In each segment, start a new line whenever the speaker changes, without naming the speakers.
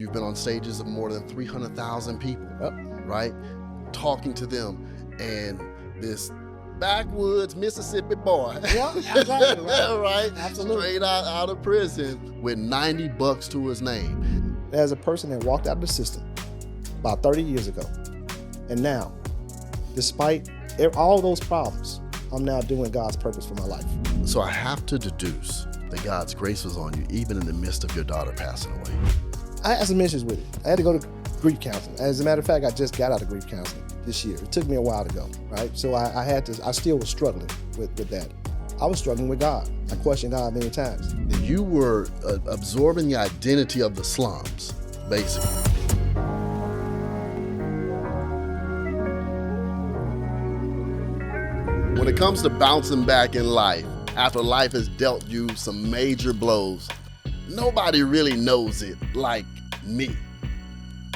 You've been on stages of more than 300,000 people,
Yep.
right? Talking to them, and this backwoods Mississippi boy,
Yeah, exactly, right.
right?
Absolutely.
Straight out of prison with $90 to his name.
There's a person that walked out of the system about 30 years ago. And now, despite all those problems, I'm now doing God's purpose for my life.
So I have to deduce that God's grace was on you even in the midst of your daughter passing away.
I had some issues with it. I had to go to grief counseling. As a matter of fact, I just got out of grief counseling this year. It took me a while to go, right? So I still was struggling with that. I was struggling with God. I questioned God many times.
You were absorbing the identity of the slums, basically. When it comes to bouncing back in life, after life has dealt you some major blows, nobody really knows it like me.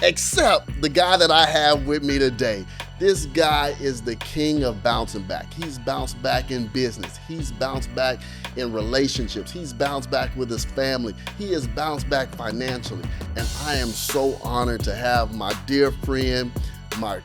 Except the guy that I have with me today. This guy is the king of bouncing back. He's bounced back in business. He's bounced back in relationships. He's bounced back with his family. He has bounced back financially. And I am so honored to have my dear friend, my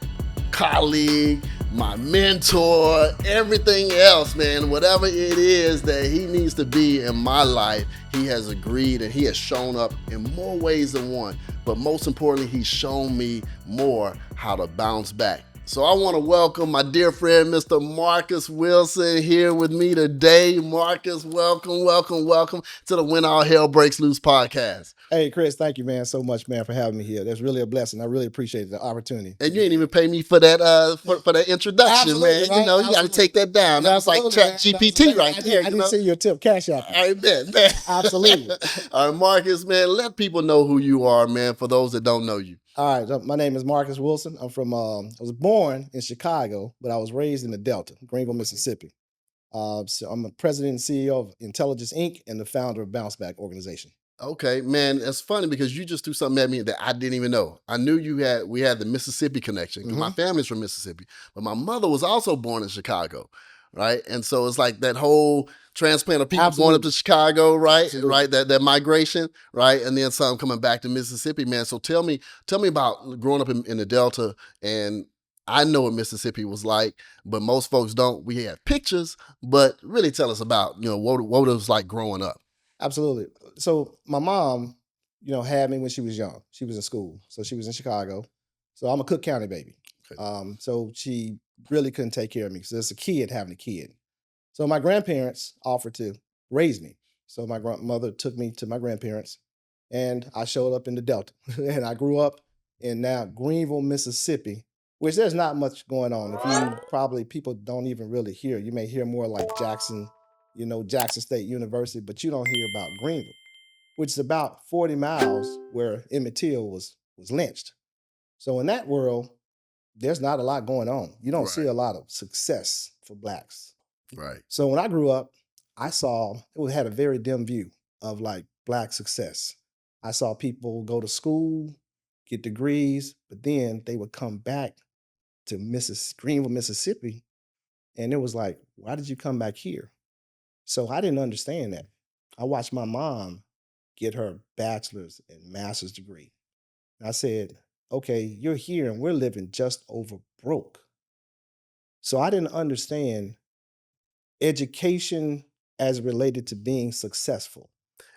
colleague, my mentor, everything else, man, whatever it is that he needs to be in my life, he has agreed and he has shown up in more ways than one. But most importantly, he's shown me more how to bounce back. So I want to welcome my dear friend, Mr. Marcus Wilson, here with me today. Marcus, welcome to the When All Hell Breaks Loose podcast.
Hey, Chris, thank you, man, so much, man, for having me here. That's really a blessing. I really appreciate the opportunity.
And you ain't even pay me for that for that introduction,
Absolutely,
man.
right?
You know, you got to take that down. That was like Chat GPT right there.
I didn't see your tip cash out.
I bet.
Absolutely.
All right, Marcus, man, let people know who you are, man, for those that don't know you.
All right, my name is Marcus Wilson. I'm from, I was born in Chicago, but I was raised in the Delta, Greenville, Mississippi. So I'm the president and CEO of Intelligence Inc. and the founder of Bounce Back Organization.
Okay, man, it's funny because you just threw something at me that I didn't even know. I knew we had the Mississippi connection because my family's from Mississippi, but my mother was also born in Chicago, right? And so it's like that whole transplant of people going up to Chicago, right?
Absolutely.
Right, that migration, right? And then some coming back to Mississippi, man. So tell me about growing up in the Delta. And I know what Mississippi was like, but most folks don't. We have pictures, but really tell us about, what it was like growing up.
Absolutely. So my mom, had me when she was young. She was in school. So she was in Chicago. So I'm a Cook County baby.
Okay.
So she really couldn't take care of me because it's a kid having a kid. So my grandparents offered to raise me. So my grandmother took me to my grandparents and I showed up in the Delta. And I grew up in now Greenville, Mississippi, which there's not much going on. People don't even really hear. You may hear more like Jackson, Jackson State University, but you don't hear about Greenville, which is about 40 miles where Emmett Till was lynched. So in that world, there's not a lot going on. You don't see a lot of success for Blacks.
Right.
So when I grew up, I saw it had a very dim view of like Black success. I saw people go to school, get degrees, but then they would come back to Greenville, Mississippi, and it was like, why did you come back here? So I didn't understand that. I watched my mom get her bachelor's and master's degree. And I said, okay, you're here and we're living just over broke. So I didn't understand education as related to being successful.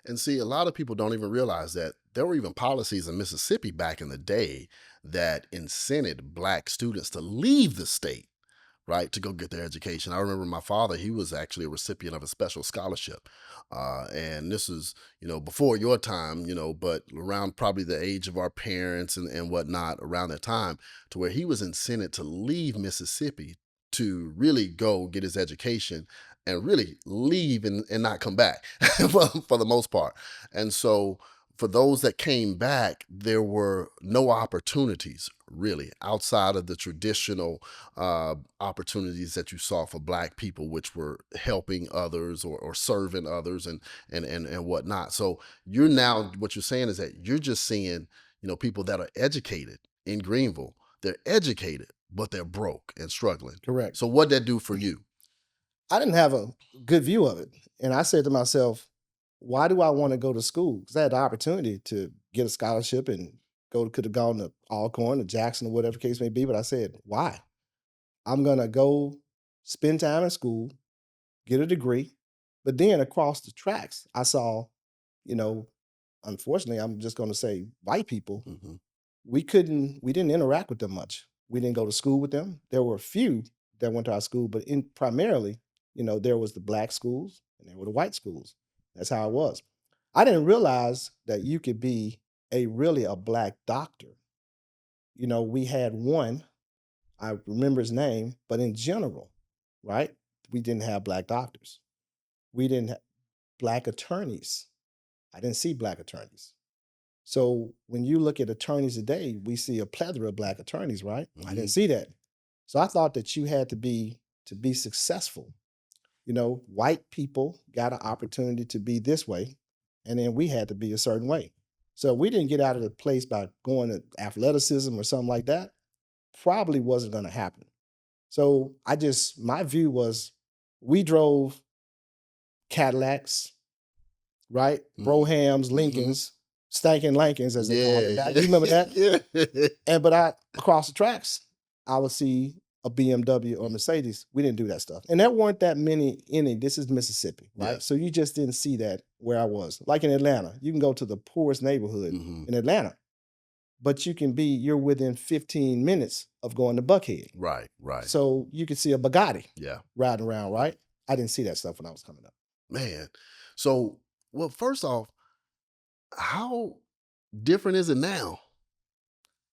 And see, a lot of people don't even realize that there were even policies in Mississippi back in the day that incented Black students to leave the state, right, to go get their education. I remember my father, he was actually a recipient of a special scholarship. And this is, before your time, but around probably the age of our parents and whatnot around that time, to where he was incented to leave Mississippi to really go get his education and really leave and not come back for the most part. And so for those that came back, there were no opportunities really outside of the traditional opportunities that you saw for Black people, which were helping others or serving others and whatnot. So you're now, what you're saying is that you're just seeing, people that are educated in Greenville. They're educated, but they're broke and struggling.
Correct.
So what'd that do for you?
I didn't have a good view of it. And I said to myself, why do I want to go to school? Because I had the opportunity to get a scholarship and could have gone to Alcorn or Jackson or whatever case may be. But I said, why? I'm gonna go spend time in school, get a degree. But then across the tracks, I saw, you know, unfortunately, I'm just gonna say white people.
Mhm.
We didn't interact with them much. We didn't go to school with them. There were a few that went to our school, but primarily, there was the black schools and there were the white schools. That's how it was. I didn't realize that you could be really a black doctor. We had one, I remember his name, but in general, right? We didn't have black doctors. We didn't have black attorneys. I didn't see black attorneys. So when you look at attorneys today, we see a plethora of black attorneys, right? I didn't
Mhm.
see that. So I thought that you had to be successful. White people got an opportunity to be this way, and then we had to be a certain way. So if we didn't get out of the place by going to athleticism or something like that, probably wasn't going to happen. So my view was we drove Cadillacs, right?
Mhm.
Brohams,
Mhm.
Lincolns, Stankin' Lankins, as they called it
Yeah.
back. You remember that?
Yeah.
But across the tracks, I would see a BMW or Mercedes. We didn't do that stuff. And there weren't that many in it. This is Mississippi,
Yeah.
right? So you just didn't see that where I was. Like in Atlanta, you can go to the poorest neighborhood
Mhm.
in Atlanta, but you're within 15 minutes of going to Buckhead.
Right, right.
So you could see a Bugatti
Yeah.
riding around, right? I didn't see that stuff when I was coming up.
Man. So, well, first off, how different is it now?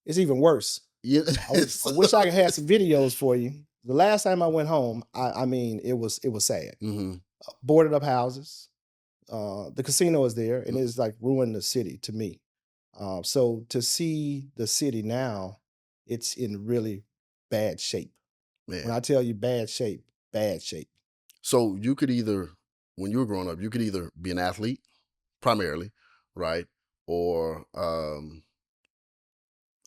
It's even worse.
Yeah.
I wish I could have some videos for you. The last time I went home, I mean, it was sad.
Mhm.
Boarded up houses. The casino is there, and
Mm.
it's like ruined the city to me. So to see the city now, it's in really bad shape. When
Man.
I tell you bad shape, bad shape.
So you could either, when you were growing up, you could either be an athlete primarily, right? Or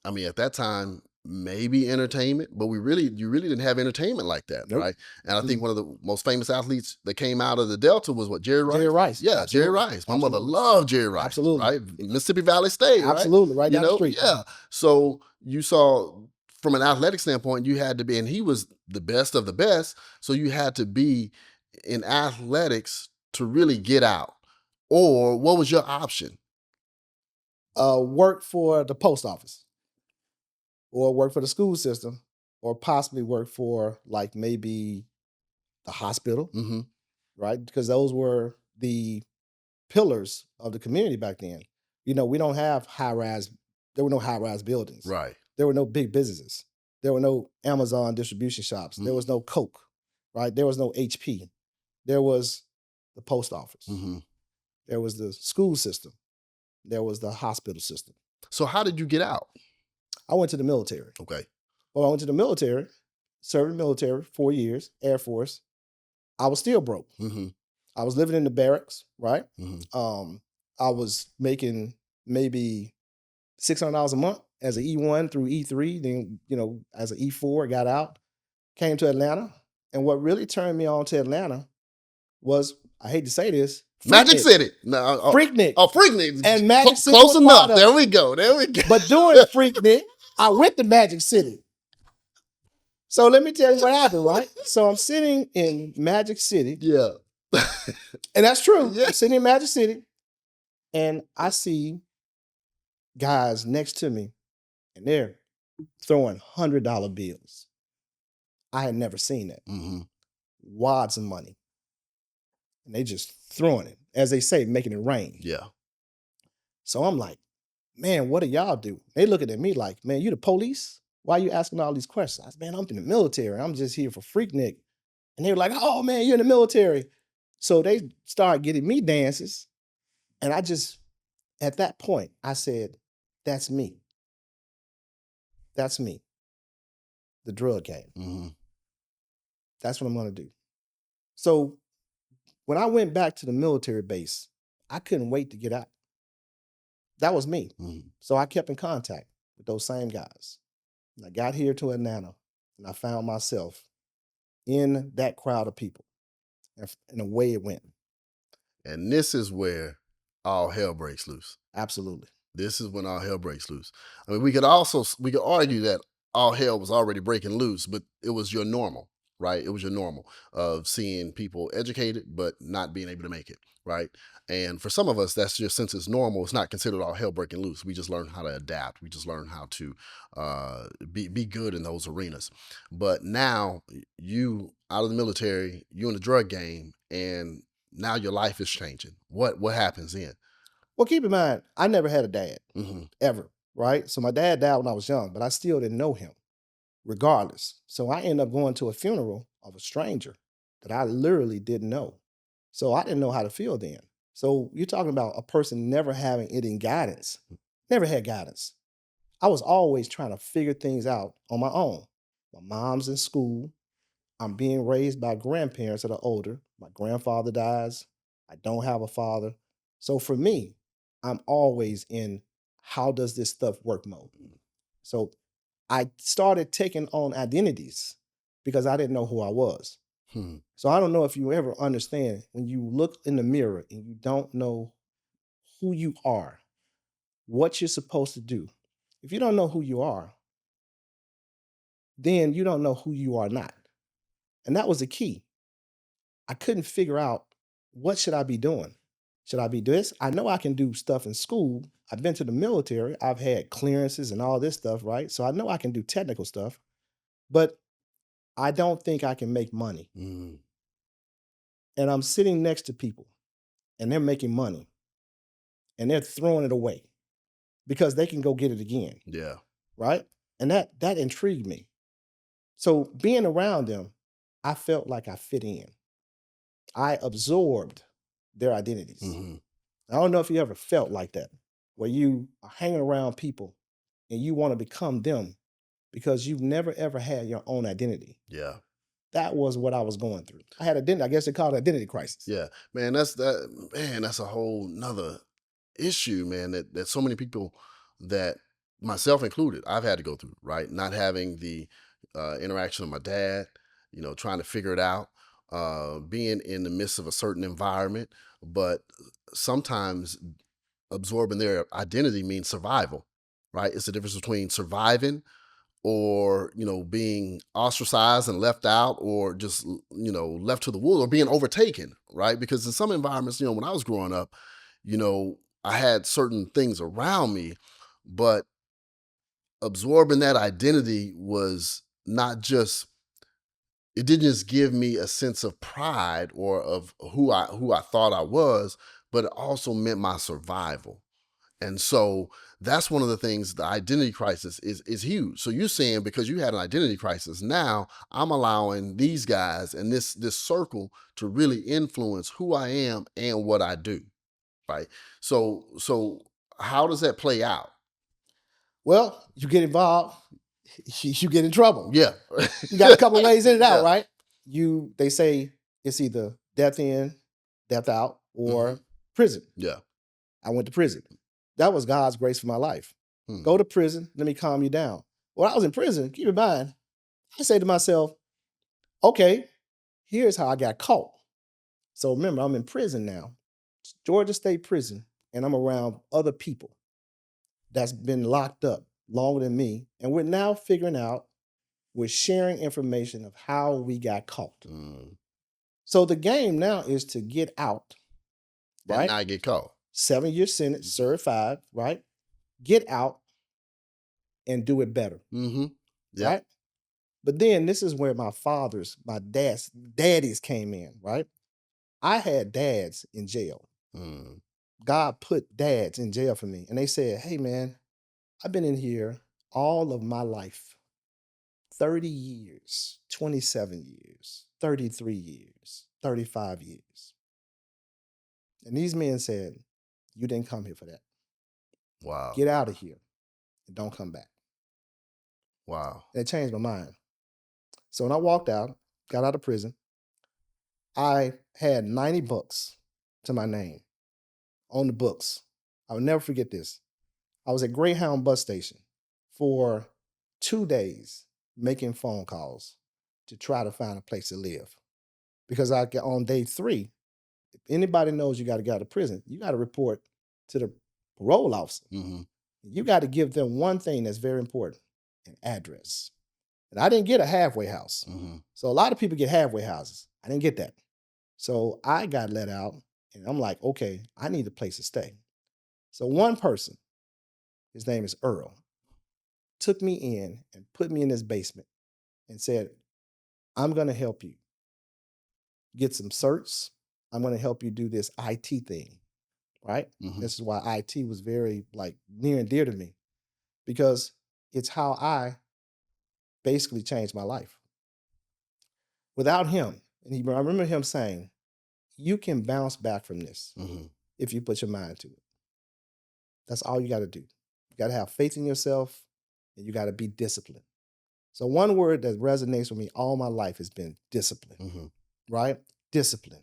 I mean, at that time, maybe entertainment, but you really didn't have entertainment like that,
Nope.
right? And I think
Mm.
one of the most famous athletes that came out of the Delta was what, Jerry Rice?
Jerry Rice.
Yeah, Jerry
Absolutely.
Rice. My mother
Absolutely.
loved Jerry Rice,
Absolutely.
right? Mississippi Valley State, right?
Absolutely. Right down the street.
Yeah. So you saw from an athletic standpoint, you had to be, and he was the best of the best. So you had to be in athletics to really get out. Or what was your option?
Work for the post office, or work for the school system, or possibly work for like maybe the hospital,
Mm-hmm.
right? Because those were the pillars of the community back then. We don't have high rise. There were no high rise buildings.
Right.
There were no big businesses. There were no Amazon distribution shops. There was no Coke, right? There was no HP. There was the post office.
Mm-hmm.
There was the school system. There was the hospital system.
So how did you get out?
I went to the military.
Okay.
Well, I went to the military, served in the military 4 years, Air Force. I was still broke.
Mm-hmm.
I was living in the barracks, right?
Mm-hmm.
I was making maybe $600 a month as an E1 through E3. Then, as an E4, got out, came to Atlanta. And what really turned me on to Atlanta was, I hate to say this,
Magic
Freaknik.
City. No,
Freaknik.
Freaknik.
And Magic City
Close
was
enough.
part of
There
it.
we go. There we go.
But during Freaknik, I went to Magic City. So let me tell you what happened, right? So I'm sitting in Magic City.
Yeah.
And that's true.
Yeah.
I'm sitting in Magic City, and I see guys next to me, and they're throwing $100 bills. I had never seen that.
Mm-hmm.
Wads of money. And they just throwing it, as they say, making it rain.
Yeah.
So I'm like, man, what do y'all do? They looking at me like, man, you the police? Why are you asking all these questions? I said, man, I'm in the military. I'm just here for Freaknik. And they were like, oh, man, you're in the military. So they started getting me dances. And at that point, I said, that's me. That's me. The drug game.
Mm-hmm.
That's what I'm going to do. So when I went back to the military base, I couldn't wait to get out. That was me.
Mm-hmm.
So I kept in contact with those same guys. And I got here to Atlanta, and I found myself in that crowd of people. And away it went.
And this is where all hell breaks loose.
Absolutely.
This is when all hell breaks loose. I mean, we could argue that all hell was already breaking loose, but it was your normal, right? It was your normal of seeing people educated but not being able to make it, right? And for some of us, that's just since it's normal, it's not considered all hell breaking loose. We just learn how to adapt. We just learn how to be good in those arenas. But now you out of the military, you in the drug game, and now your life is changing. What happens then?
Well, keep in mind, I never had a dad
Hmm.
ever, right? So my dad died when I was young, but I still didn't know him regardless. So I ended up going to a funeral of a stranger that I literally didn't know. So I didn't know how to feel then. So you're talking about a person never having any guidance, never had guidance. I was always trying to figure things out on my own. My mom's in school. I'm being raised by grandparents that are older. My grandfather dies. I don't have a father. So for me, I'm always in how does this stuff work mode. So I started taking on identities because I didn't know who I was.
Hmm.
So I don't know if you ever understand when you look in the mirror and you don't know who you are, what you're supposed to do. If you don't know who you are, then you don't know who you are not. And that was the key. I couldn't figure out what should I be doing. Should I be this? I know I can do stuff in school. I've been to the military. I've had clearances and all this stuff, right? So I know I can do technical stuff, but I don't think I can make money.
Mm.
And I'm sitting next to people and they're making money and they're throwing it away because they can go get it again,
Yeah.
right? And that intrigued me. So being around them, I felt like I fit in. I absorbed their identities.
Hmm.
I don't know if you ever felt like that, where you are hanging around people and you want to become them because you've never ever had your own identity.
Yeah.
That was what I was going through. I had identity, I guess they call it identity crisis.
Yeah. Man, that's a whole nother issue, man, that so many people, that myself included, I've had to go through, right? Not having the interaction with my dad, trying to figure it out, being in the midst of a certain environment, but sometimes absorbing their identity means survival, right? It's the difference between surviving or being ostracized and left out, or just left to the wolves, or being overtaken, right? Because in some environments, when I was growing up, I had certain things around me, but absorbing that identity was not just, it didn't just give me a sense of pride or of who I thought I was, but it also meant my survival. And so that's one of the things, the identity crisis is huge. So you're saying because you had an identity crisis, now I'm allowing these guys and this circle to really influence who I am and what I do. Right. So how does that play out?
Well, you get involved, you get in trouble.
Yeah.
You got a couple of ways in and out,
Yeah.
right? They say it's either death in, death out, or
Mhm.
prison.
Yeah.
I went to prison. That was God's grace for my life.
Hmm.
Go to prison, let me calm you down. When I was in prison, keep in mind, I say to myself, okay, here's how I got caught. So remember, I'm in prison now, Georgia State Prison, and I'm around other people that's been locked up longer than me. And we're now figuring out, we're sharing information of how we got caught.
Mm.
So the game now is to get out,
And
right?
not get caught.
7-year sentence, serve 5, right? Get out and do it better,
Mm-hmm. Yep.
right? But then this is where my daddies came in, right? I had dads in jail.
Mm.
God put dads in jail for me. And they said, hey, man, I've been in here all of my life, 30 years, 27 years, 33 years, 35 years. And these men said, you didn't come here for that.
Wow.
Get out of here and don't come back.
Wow.
And it changed my mind. So when I walked out, got out of prison, I had 90 books to my name on the books. I will never forget this. I was at Greyhound bus station for 2 days making phone calls to try to find a place to live. Because I get on day 3, if anybody knows you got to get out of prison, you got to report to the parole officer,
Mm-hmm.
you got to give them one thing that's very important: an address. And I didn't get a halfway house.
Mm-hmm.
So a lot of people get halfway houses. I didn't get that. So I got let out, and I'm like, okay, I need a place to stay. So one person, his name is Earl, took me in and put me in his basement and said, I'm going to help you get some certs. I'm going to help you do this IT thing, right?
Mm-hmm.
This is why IT was very like near and dear to me, because it's how I basically changed my life. Without him, and I remember him saying, you can bounce back from this
Mm-hmm.
if you put your mind to it. That's all you got to do. You got to have faith in yourself, and you got to be disciplined. So one word that resonates with me all my life has been discipline,
Mm-hmm.
right? Discipline,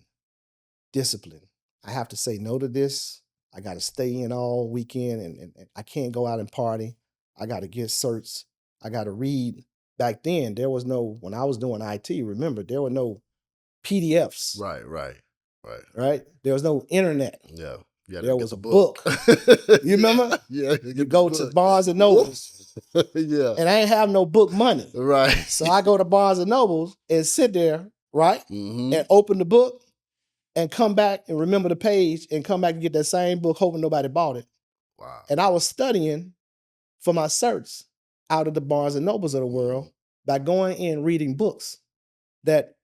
discipline. I have to say no to this. I got to stay in all weekend, and I can't go out and party. I got to get certs. I got to read. Back then, there was no, when I was doing IT, remember, there were no PDFs,
Right.
right? There was no internet.
Yeah. You got to
There
get
was
the
a
book.
book. You remember?
Yeah.
You go to Barnes and Nobles,
Yeah.
and I ain't have no book money.
Right.
So I go to Barnes and Nobles and sit there, right?
Mm-hmm.
And open the book and come back and remember the page and come back and get that same book, hoping nobody bought it.
Wow.
And I was studying for my certs out of the Barnes and Nobles of the world by going in reading books that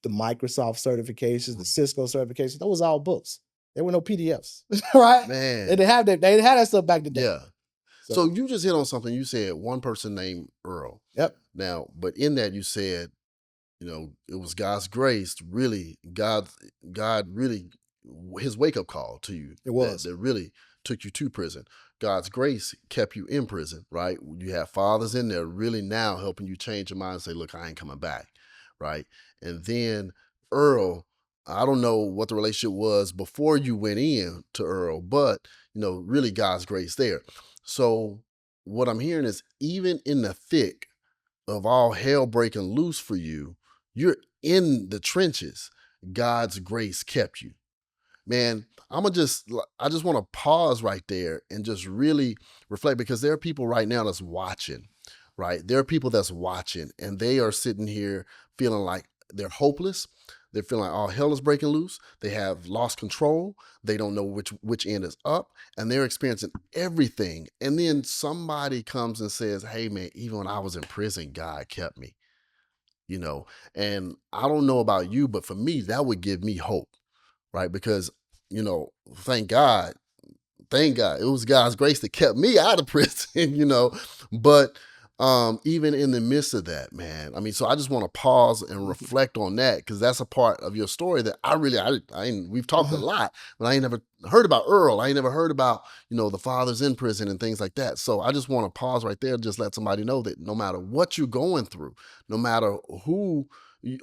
the Microsoft certifications, the Cisco certifications, those was all books. There were no PDFs, right?
Man.
They didn't have that. They didn't have that stuff back then.
Yeah. So you just hit on something. You said one person named Earl.
Yep.
Now, but in that you said, it was God's grace, really, God really, his wake up call to you.
It was.
That really took you to prison. God's grace kept you in prison, right? You have fathers in there really now helping you change your mind and say, look, I ain't coming back, right? And then Earl, I don't know what the relationship was before you went in to Earl, but, really God's grace there. So what I'm hearing is even in the thick of all hell breaking loose for you, you're in the trenches. God's grace kept you. Man, I just want to pause right there and just really reflect, because there are people right now that's watching, right? There are people that's watching and they are sitting here feeling like they're hopeless. They're feeling like all hell is breaking loose. They have lost control. They don't know which end is up, and they're experiencing everything. And then somebody comes and says, hey man, even when I was in prison, God kept me, and I don't know about you, but for me, that would give me hope, right? Because, thank God, it was God's grace that kept me out of prison, but even in the midst of that, man, I mean, so I just want to pause and reflect on that, because that's a part of your story that we've talked a lot, but I ain't never heard about Earl. I ain't never heard about, the fathers in prison and things like that. So I just want to pause right there, just let somebody know that no matter what you're going through, no matter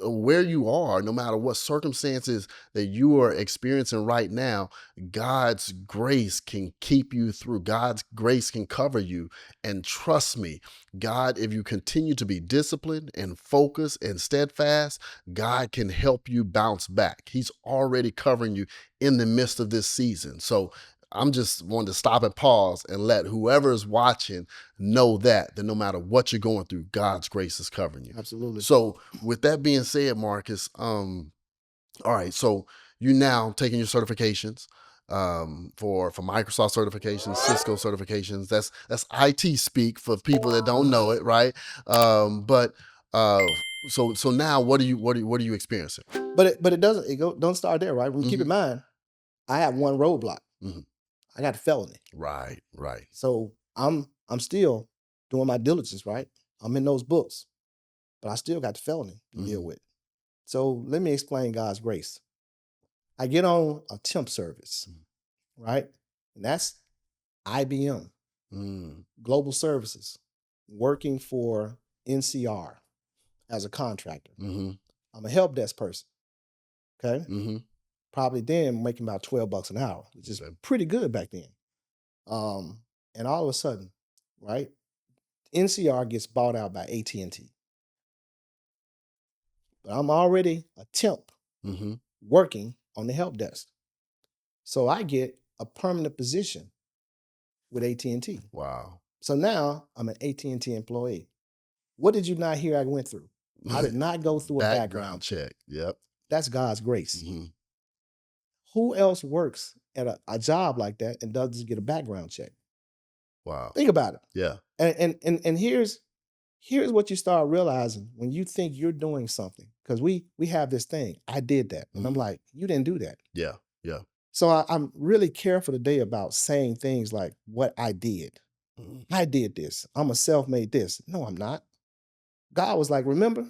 where you are, no matter what circumstances that you are experiencing right now, God's grace can keep you through. God's grace can cover you. And trust me, God, if you continue to be disciplined and focused and steadfast, God can help you bounce back. He's already covering you in the midst of this season. So I'm just wanting to stop and pause and let whoever is watching know that no matter what you're going through, God's grace is covering you.
Absolutely.
So with that being said, Marcus, all right, so you now taking your certifications for Microsoft certifications, Cisco certifications. That's IT speak for people that don't know it, right? But so now what are you experiencing?
But it doesn't. Don't start there, right? Keep in mind, I have one roadblock. I got a felony.
Right.
So I'm still doing my diligence, right? I'm in those books, but I still got the felony to deal with. So let me explain God's grace. I get on a temp service, right? And that's IBM, Global Services, working for NCR as a contractor. I'm a help desk person, okay? Probably then making about $12 an hour, which is pretty good back then. And all of a sudden, right, NCR gets bought out by AT&T. But I'm already a temp working on the help desk. So I get a permanent position with AT&T.
Wow.
So now I'm an AT&T employee. What did you not hear I went through? I did not go through a background check.
check. Yep.
That's God's grace.
hmm
Who else works at a job like that and doesn't get a background check?
Wow.
Think about it.
Yeah.
And here's what you start realizing when you think you're doing something. Because we have this thing. I did that. And I'm like, you didn't do that.
Yeah. Yeah.
So I'm really careful today about saying things like what I did.
Mhm.
I did this. I'm a self-made this. No, I'm not. God was like, remember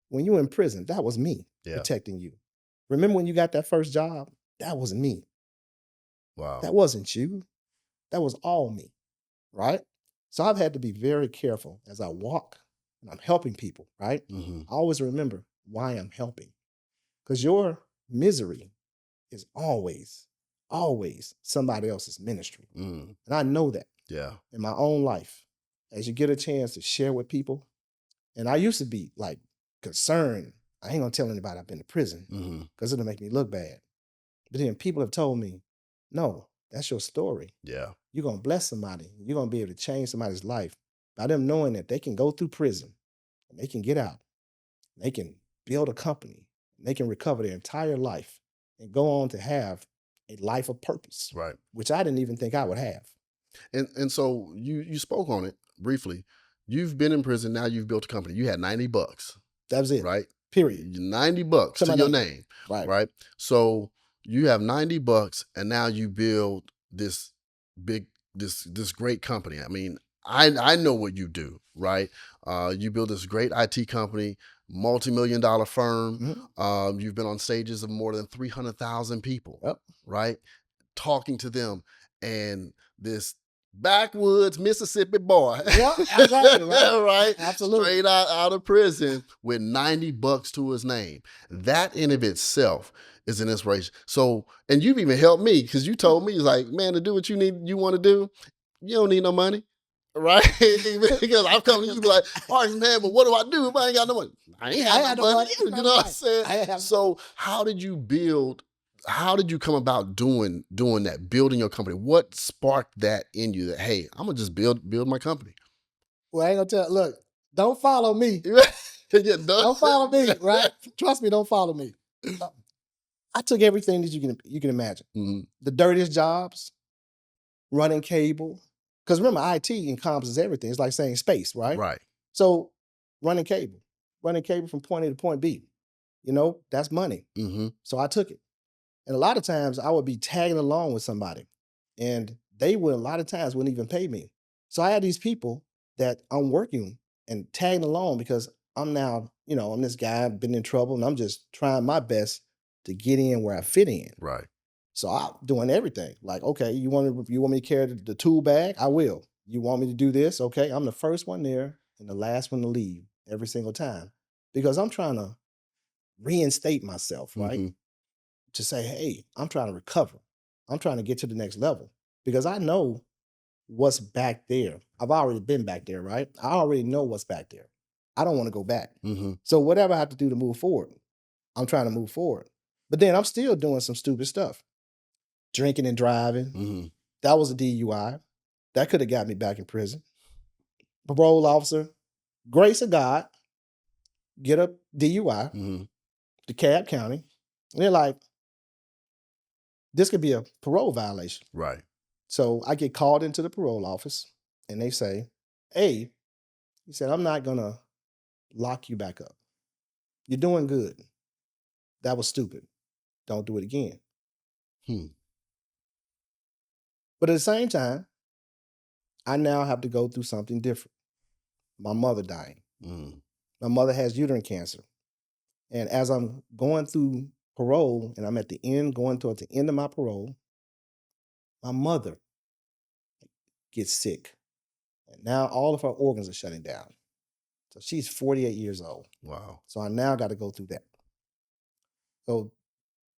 when you were in prison, that was me
Yeah.
protecting you. Remember when you got that first job? That was me.
Wow.
That wasn't you. That was all me. Right? So I've had to be very careful as I walk and I'm helping people, right?
hmm
I always remember why I'm helping. Because your misery is always, always somebody else's ministry.
Mm.
And I know that
Yeah.
in my own life. As you get a chance to share with people, and I used to be like concerned. I ain't gonna tell anybody I've been to prison
hmm
because it'll make me look bad. But then people have told me, no, that's your story.
Yeah.
You're gonna bless somebody. You're gonna be able to change somebody's life by them knowing that they can go through prison and they can get out. They can build a company. They can recover their entire life and go on to have a life of purpose,
Right.
which I didn't even think I would have.
And so you spoke on it briefly. You've been in prison. Now you've built a company. You had $90,
That was it.
right?
Period.
$90
To
to
my
your
name.
name,
Right.
right? So you have $90, and now you build this big, this great company. I mean, I know what you do, right? You build this great IT company, multi-million-dollar firm.
Mhm.
You've been on stages of more than 300,000 people,
Yep.
right? Talking to them, and this backwoods Mississippi boy,
Yeah, exactly, right?
right?
Absolutely.
Straight out of prison with $90 to his name. That in of itself is an inspiration. So, and you've even helped me because you told me, like, man, to do what you want to do, you don't need no money. Right? Because I've come to you be like, Marcus, man, but what do I do if I ain't got no money? I ain't have no money. You know what I'm saying?
I have
So how did you come about doing that, building your company? What sparked that in you that, hey, I'm gonna just build my company?
Well, I ain't gonna tell. Look, don't follow me.
Yeah,
Don't follow me, right? Trust me, don't follow me. I took everything that you can imagine.
Mhm.
The dirtiest jobs, running cable. Because remember, IT encompasses everything. It's like saying space, right?
Right.
So running cable from point A to point B. That's money.
Mm-hmm.
So I took it. And a lot of times I would be tagging along with somebody and they would a lot of times wouldn't even pay me. So I had these people that I'm working and tagging along because I'm now, I'm this guy, I've been in trouble and I'm just trying my best to get in where I fit in.
Right.
So I'm doing everything. Like, okay, you want me to carry the tool bag? I will. You want me to do this? Okay, I'm the first one there and the last one to leave every single time because I'm trying to reinstate myself, right?
Mm-hmm.
To say, hey, I'm trying to recover. I'm trying to get to the next level because I know what's back there. I've already been back there, right? I already know what's back there. I don't want to go back.
Mm-hmm.
So whatever I have to do to move forward, I'm trying to move forward. But then I'm still doing some stupid stuff. Drinking and driving.
Mm-hmm.
That was a DUI. That could have got me back in prison. Parole officer, grace of God, get a DUI,
Mm-hmm.
DeKalb County. And they're like, this could be a parole violation.
Right.
So I get called into the parole office and they say, hey, he said, I'm not going to lock you back up. You're doing good. That was stupid. Don't do it again.
Hmm.
But at the same time, I now have to go through something different. My mother dying.
Mm.
My mother has uterine cancer. And as I'm going through parole and I'm at the end, going towards the end of my parole, my mother gets sick. And now all of her organs are shutting down. So she's 48 years old.
Wow.
So I now got to go through that. So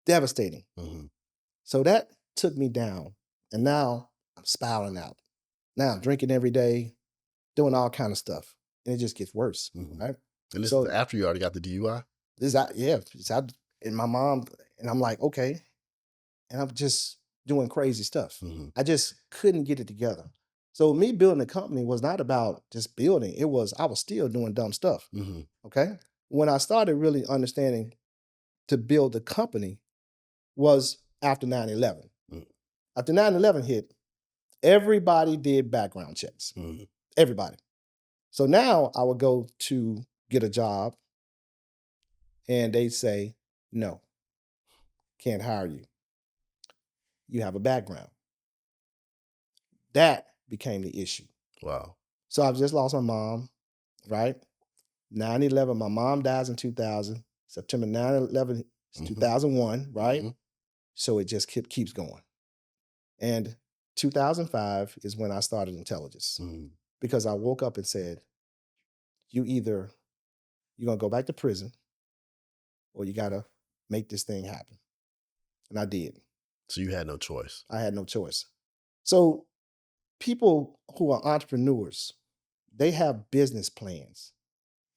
devastating.
Mm-hmm.
So that took me down. And now I'm spiraling out. Now I'm drinking every day, doing all kind of stuff. And it just gets worse.
Mm-hmm.
Right?
And this
So
is after you already got the DUI?
this out, yeah. It's out, and my mom, and I'm like, okay. And I'm just doing crazy stuff.
Mhm.
I just couldn't get it together. So me building a company was not about just building. I was still doing dumb stuff.
Mhm.
Okay. When I started really understanding to build the company was after 9/11.
Mm.
After 9/11 hit, everybody did background checks.
Mhm.
Everybody. So now I would go to get a job and they say, no, can't hire you. You have a background. That became the issue.
Wow.
So I've just lost my mom, right? 9/11, my mom dies in 2000. September 9/11 is
Mhm.
2001, right?
Mhm.
So it just keeps going. And 2005 is when I started intelligence
Mhm.
because I woke up and said, you're going to go back to prison or you got to make this thing happen. And I did.
So you had no choice.
I had no choice. So people who are entrepreneurs, they have business plans.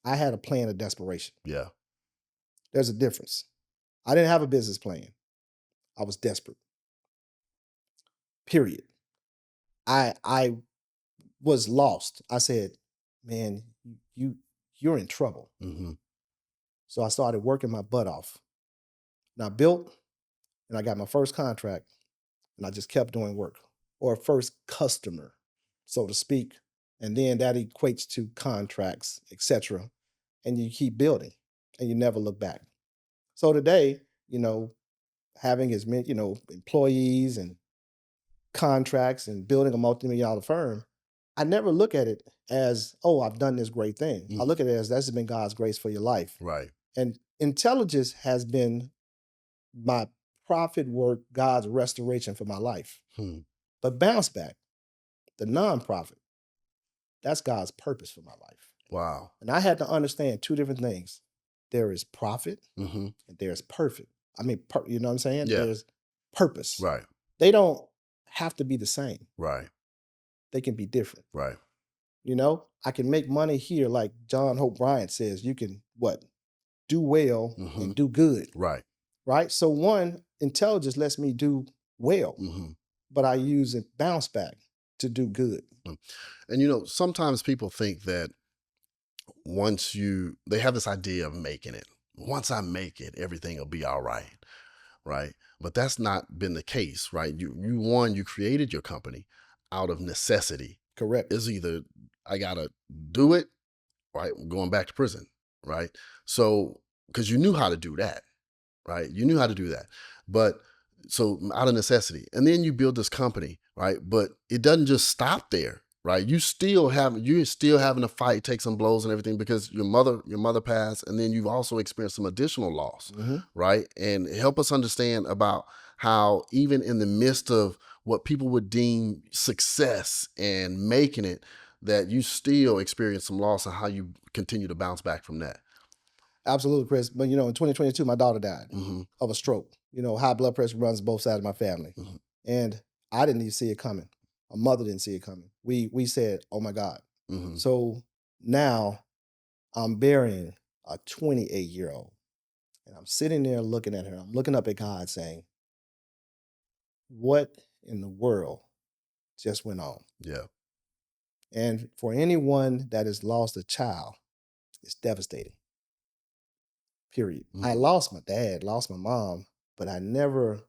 I had a plan of desperation.
Yeah.
There's a difference. I didn't have a business plan. I was desperate. Period. I was lost. I said, man, you're in trouble.
Mhm.
So I started working my butt off. And I built and I got my first contract and I just kept doing work or first customer, so to speak. And then that equates to contracts, etc. And you keep building and you never look back. So today, having as many, employees and contracts and building a multi-million dollar firm, I never look at it as, oh, I've done this great thing. I look at it as that's been God's grace for your life.
Right.
And intelligence has been my profit work, God's restoration for my life.
Hmm.
But bounce back, the nonprofit, that's God's purpose for my life.
Wow.
And I had to understand two different things. There is profit
Mm-hmm.
and there's perfect. You know what I'm saying?
Yeah.
There's purpose.
Right.
They don't have to be the same.
Right.
They can be different.
Right.
I can make money here, like John Hope Bryant says, you can do well and do good.
Right.
Right. So one, intelligence lets me do well, but I use it bounce back to do good.
And sometimes people think that they have this idea of making it. Once I make it, everything will be all right. Right. But that's not been the case, right? You created your company out of necessity.
Correct.
It's either I gotta do it, right? Going back to prison, right? So, because you knew how to do that, right? You knew how to do that. But so out of necessity. And then you build this company, right? But it doesn't just stop there, right? You're still having to fight, take some blows and everything because your mother passed, and then you've also experienced some additional loss, right? And help us understand about how even in the midst of what people would deem success and making it, that you still experience some loss and how you continue to bounce back from that.
Absolutely, Chris. But in 2022, my daughter died of a stroke. High blood pressure runs both sides of my family. And I didn't even see it coming. My mother didn't see it coming. We said, oh my God. So now I'm burying a 28-year-old. And I'm sitting there looking at her. I'm looking up at God saying, what in the world just went on?
Yeah.
And for anyone that has lost a child, it's devastating. Period. I lost my dad, lost my mom, but I never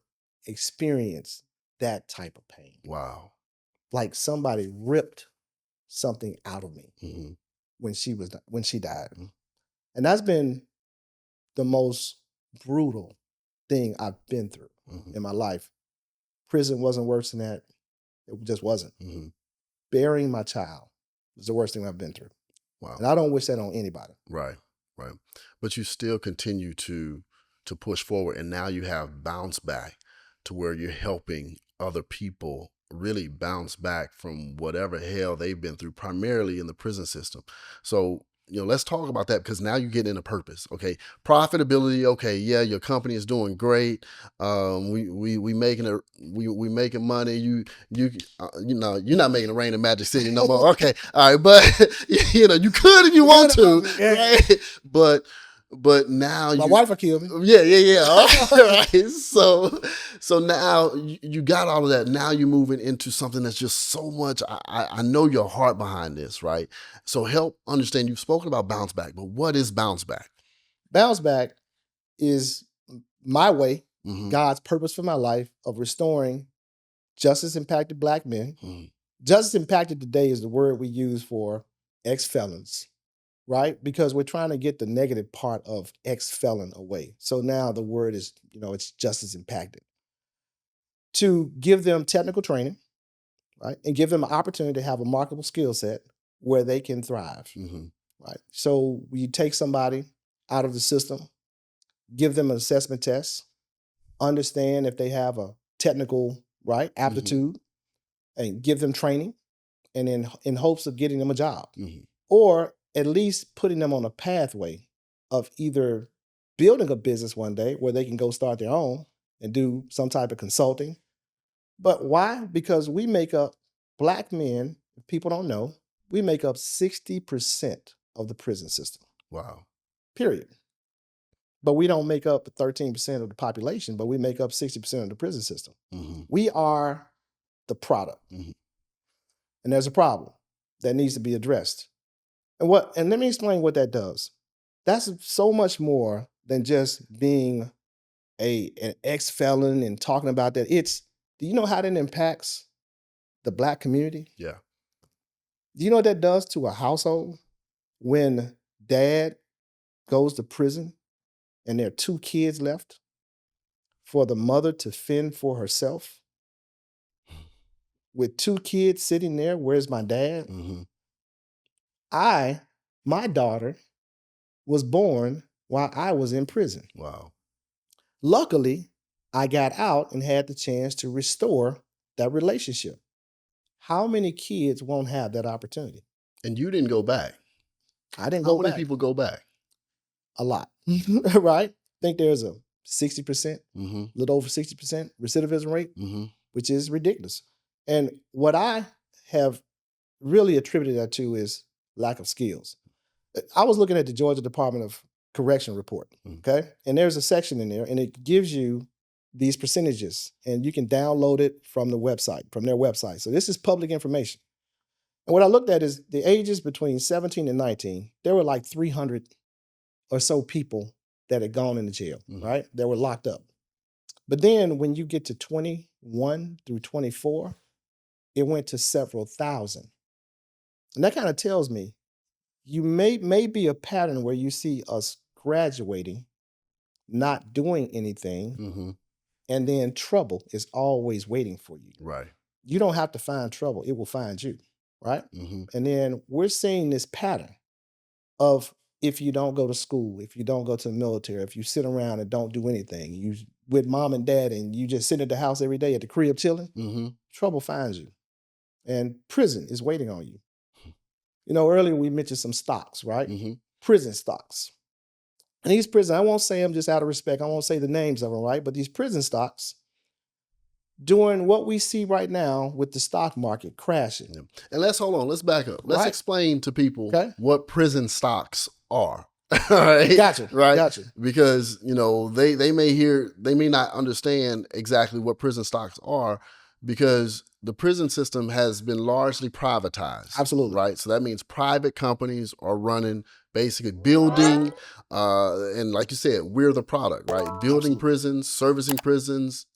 experienced that type of pain.
Wow.
Like somebody ripped something out of me when she died. And that's been the most brutal thing I've been through in my life. Prison wasn't worse than that. It just wasn't. Burying my child was the worst thing I've been through.
Wow.
And I don't wish that on anybody.
Right. Right. But you still continue to push forward, and now you have bounced back to where you're helping other people really bounce back from whatever hell they've been through, primarily in the prison system. So, let's talk about that, because now you get into purpose. Okay. Profitability. Okay. Yeah. Your company is doing great. We making it, we making money. You're not making it rain in Magic City no more. Okay. All right. But you could if you want to, right? But But now
My wife will kill me.
yeah. Right. So now you got all of that. Now you're moving into something that's just so much. I know your heart behind this, right? So help understand. You've spoken about bounce back, but what is bounce back?
Bounce back is my way,
Mm-hmm.
God's purpose for my life of restoring justice impacted Black men.
Mm-hmm.
Justice impacted today is the word we use for ex-felons, right? Because we're trying to get the negative part of ex-felon away. So now the word is, it's justice impacted. To give them technical training, right? And give them an opportunity to have a marketable skill set where they can thrive,
Mm-hmm.
right? So you take somebody out of the system, give them an assessment test, understand if they have a technical, right, aptitude, and give them training, and in hopes of getting them a job, or at least putting them on a pathway of either building a business one day where they can go start their own and do some type of consulting. But why? Because we make up, Black men, if people don't know, we make up 60% of the prison system.
Wow.
Period. But we don't make up 13% of the population, but we make up 60% of the prison system.
Mm-hmm.
We are the product.
Mm-hmm.
And there's a problem that needs to be addressed. And let me explain what that does. That's so much more than just being an ex-felon and talking about that. Do you know how that impacts the Black community?
Yeah.
Do you know what that does to a household when dad goes to prison and there are 2 kids left for the mother to fend for herself? With 2 kids sitting there, where's my dad?
Mm-hmm.
My daughter was born while I was in prison.
Wow.
Luckily, I got out and had the chance to restore that relationship. How many kids won't have that opportunity?
And you didn't go back.
I didn't
How
go
many
back.
people go back?
A lot, right? I think there's a 60%,
Mm-hmm.
a little over 60% recidivism rate,
Mm-hmm.
which is ridiculous. And what I have really attributed that to is lack of skills. I was looking at the Georgia Department of Correction report, okay? And there's a section in there, and it gives you these percentages, and you can download it from their website. So this is public information. And what I looked at is the ages between 17 and 19, there were like 300 or so people that had gone into jail, right? That were locked up. But then when you get to 21 through 24, it went to several thousand. And that kind of tells me you may be a pattern where you see us graduating, not doing anything, and then trouble is always waiting for you.
Right.
You don't have to find trouble. It will find you, right? And then we're seeing this pattern of, if you don't go to school, if you don't go to the military, if you sit around and don't do anything, you with mom and dad and you just sit at the house every day at the crib chilling, trouble finds you. And prison is waiting on you. Earlier we mentioned some stocks, right? Prison stocks. And these prisons, I won't say them just out of respect, I won't say the names of them, right? But these prison stocks, doing what we see right now with the stock market crashing.
Yeah. And let's back up. Let's explain to people what prison stocks are. All right.
Gotcha.
Right.
Gotcha.
Because, they may not understand exactly what prison stocks are, because the prison system has been largely privatized.
Absolutely.
Right. So that means private companies are running, basically building, and like you said, we're the product, right? Building prisons, servicing prisons,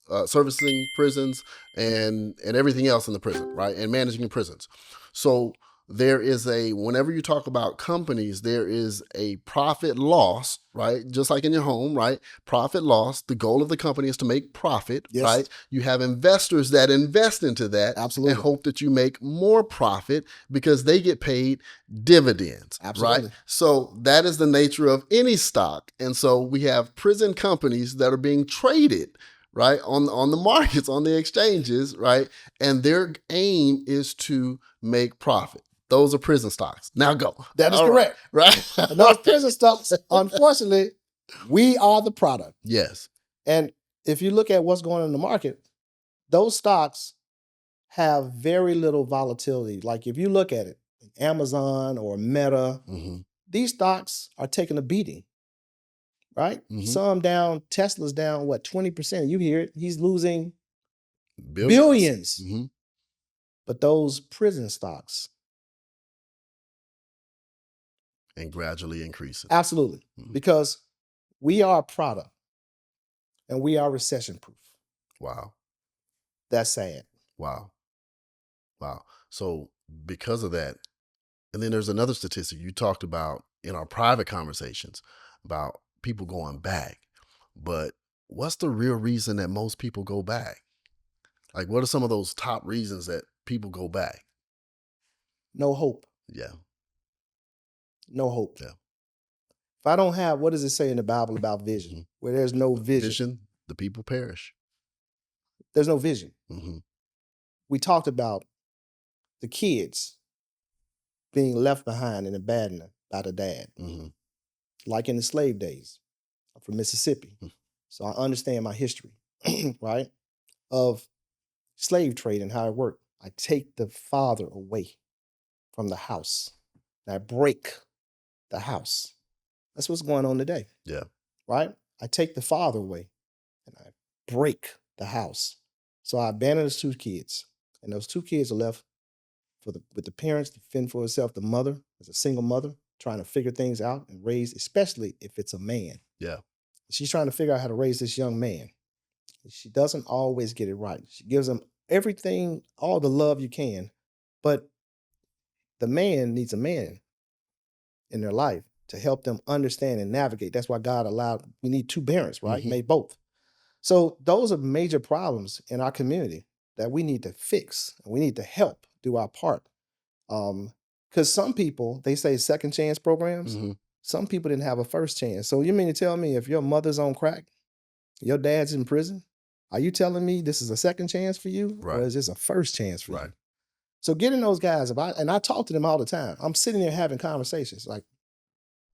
and everything else in the prison, right? And managing prisons. So there is whenever you talk about companies, there is a profit loss, right? Just like in your home, right? Profit loss. The goal of the company is to make profit, right? You have investors that invest into that and hope that you make more profit because they get paid dividends, right? So that is the nature of any stock. And so we have prison companies that are being traded, right, on the markets, on the exchanges, right? And their aim is to make profit. Those are prison stocks. Now go.
That is correct.
Right?
And those prison stocks, unfortunately, we are the product.
Yes.
And if you look at what's going on in the market, those stocks have very little volatility. Like if you look at it, Amazon or Meta, these stocks are taking a beating. right?
Mm-hmm.
Some down, Tesla's down, what, 20%? You hear it. He's losing
Billions.
billions.
Mm-hmm.
But those prison stocks,
And gradually increasing.
absolutely,
Mhm.
because we are a product and we are recession proof.
Wow.
That's sad.
Wow. Wow. So because of that, and then there's another statistic you talked about in our private conversations about people going back. But what's the real reason that most people go back? Like, what are some of those top reasons that people go back?
No hope.
Yeah.
No hope.
Yeah.
If I don't have, what does it say in the Bible about vision?
Mhm.
Where there's no vision,
The people perish.
there's no vision.
Mm-hmm.
We talked about the kids being left behind and abandoned by the dad,
Mm-hmm.
like in the slave days. I'm from Mississippi,
Mm.
so I understand my history, right, of slave trade and how it worked. I take the father away from the house, and I break the house. That's what's going on today,
Yeah.
right? I take the father away and I break the house. So I abandon those two kids, and those two kids are left with the parents to fend for herself. The mother is a single mother trying to figure things out and raise, especially if it's a man.
Yeah.
She's trying to figure out how to raise this young man. She doesn't always get it right. She gives him everything, all the love you can, but the man needs a man in their life to help them understand and navigate. That's why God allowed, we need two parents, right?
Mhm.
Made both. So those are major problems in our community that we need to fix. And we need to help do our part. Because some people, they say second chance programs.
Mm-hmm.
Some people didn't have a first chance. So you mean to tell me if your mother's on crack, your dad's in prison, are you telling me this is a second chance for you, or
Right.
is this a first chance for
Right.
you? So getting those guys, and I talk to them all the time. I'm sitting there having conversations. Like,